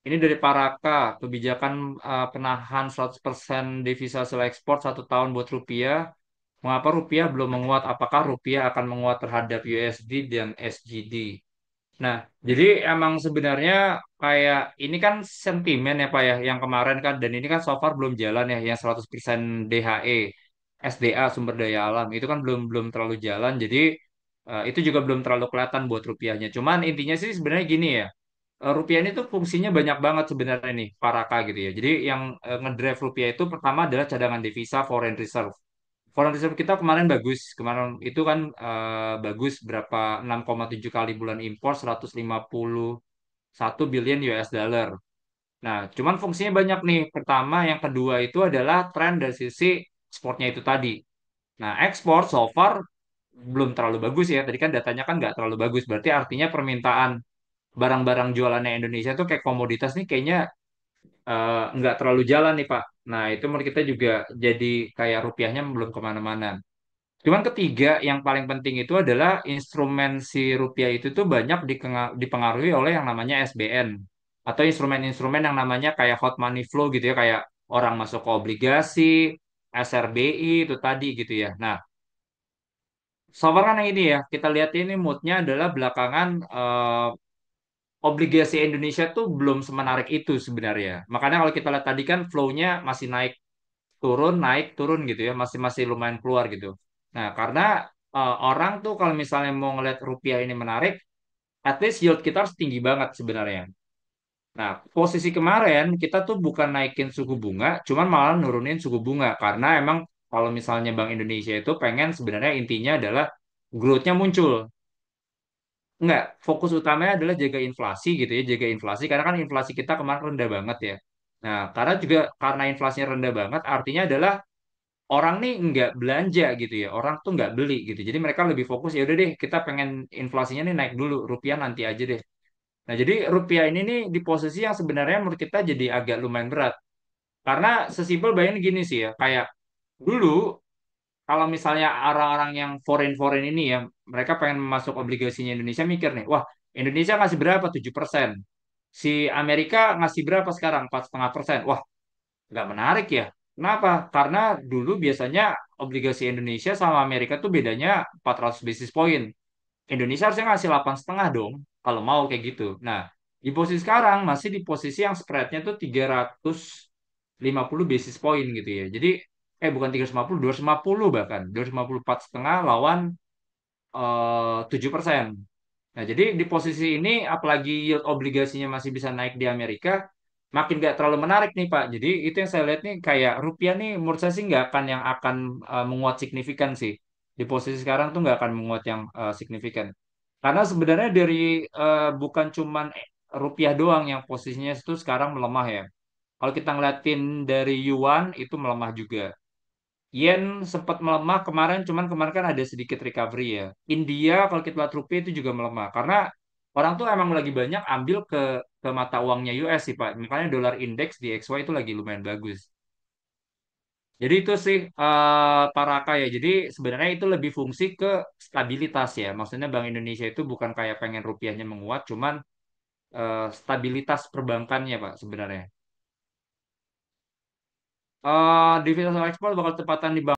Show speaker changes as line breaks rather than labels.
Ini dari Paraka, kebijakan penahan 100% devisa hasil ekspor 1 tahun buat rupiah. Mengapa rupiah belum menguat? Apakah rupiah akan menguat terhadap USD dan SGD? Nah, jadi emang sebenarnya kayak ini kan sentimen ya Pak ya, yang kemarin kan, dan ini kan so far belum jalan ya, yang 100% DHE, SDA, sumber daya alam, itu kan belum belum terlalu jalan, jadi itu juga belum terlalu kelihatan buat rupiahnya. Cuman intinya sih sebenarnya gini ya, rupiah ini tuh fungsinya banyak banget sebenarnya nih, Paraka gitu ya. Jadi yang ngedrive rupiah itu pertama adalah cadangan devisa foreign reserve. Foreign reserve kita kemarin bagus. Kemarin itu kan bagus berapa 6,7 kali bulan impor 151 billion US dollar. Nah, cuman fungsinya banyak nih. Pertama, yang kedua itu adalah tren dari sisi ekspornya itu tadi. Nah, ekspor so far belum terlalu bagus ya. Tadi kan datanya kan nggak terlalu bagus. Berarti artinya permintaan barang-barang jualannya Indonesia tuh kayak komoditas nih kayaknya nggak terlalu jalan nih Pak. Nah, itu menurut kita juga jadi kayak rupiahnya belum kemana-mana. Cuman ketiga yang paling penting itu adalah instrumen si rupiah itu tuh banyak dipengaruhi oleh yang namanya SBN atau instrumen-instrumen yang namanya kayak hot money flow gitu ya, kayak orang masuk ke obligasi, SRBI itu tadi gitu ya. Nah, so far kan yang ini ya, kita lihat ini moodnya adalah belakangan obligasi Indonesia tuh belum semenarik itu sebenarnya. Makanya kalau kita lihat tadi kan flow-nya masih naik turun gitu ya, masih masih lumayan keluar gitu. Nah, karena orang tuh kalau misalnya mau ngeliat rupiah ini menarik, at least yield kita harus tinggi banget sebenarnya. Nah, posisi kemarin kita tuh bukan naikin suku bunga, cuman malah nurunin suku bunga karena emang kalau misalnya Bank Indonesia itu pengen sebenarnya intinya adalah growth-nya muncul. Enggak, fokus utamanya adalah jaga inflasi gitu ya, jaga inflasi karena kan inflasi kita kemarin rendah banget ya. Nah, karena juga karena inflasinya rendah banget, artinya adalah orang nih nggak belanja gitu ya, orang tuh nggak beli gitu. Jadi mereka lebih fokus ya udah deh, kita pengen inflasinya nih naik dulu, rupiah nanti aja deh. Nah, jadi rupiah ini nih di posisi yang sebenarnya menurut kita jadi agak lumayan berat. Karena sesimpel bayangin gini sih ya, kayak dulu kalau misalnya orang-orang yang foreign-foreign ini ya, mereka pengen masuk obligasinya Indonesia mikir nih, wah Indonesia ngasih berapa? 7%. Si Amerika ngasih berapa sekarang? 4,5%. Wah, nggak menarik ya. Kenapa? Karena dulu biasanya obligasi Indonesia sama Amerika tuh bedanya 400 basis point. Indonesia harusnya ngasih 8,5 dong, kalau mau kayak gitu. Nah, di posisi sekarang masih di posisi yang spreadnya tuh 350 basis point gitu ya. Jadi, bukan 350, 250 bahkan. 254,5 lawan 7%. Nah, jadi di posisi ini, apalagi yield obligasinya masih bisa naik di Amerika, makin nggak terlalu menarik nih Pak. Jadi itu yang saya lihat nih, kayak rupiah nih menurut saya sih nggak akan yang akan menguat signifikan sih. Di posisi sekarang tuh nggak akan menguat yang signifikan. Karena sebenarnya dari bukan cuman rupiah doang yang posisinya itu sekarang melemah ya. Kalau kita ngeliatin dari yuan itu melemah juga. Yen sempat melemah kemarin, cuman kemarin kan ada sedikit recovery ya. India kalau kita lihat rupiah itu juga melemah karena orang tuh emang lagi banyak ambil ke mata uangnya US sih Pak. Makanya dolar indeks di XY itu lagi lumayan bagus. Jadi itu sih Paraka ya. Jadi sebenarnya itu lebih fungsi ke stabilitas ya. Maksudnya Bank Indonesia itu bukan kayak pengen rupiahnya menguat, cuman stabilitas perbankannya Pak sebenarnya. Divisa ekspor bakal tepatan di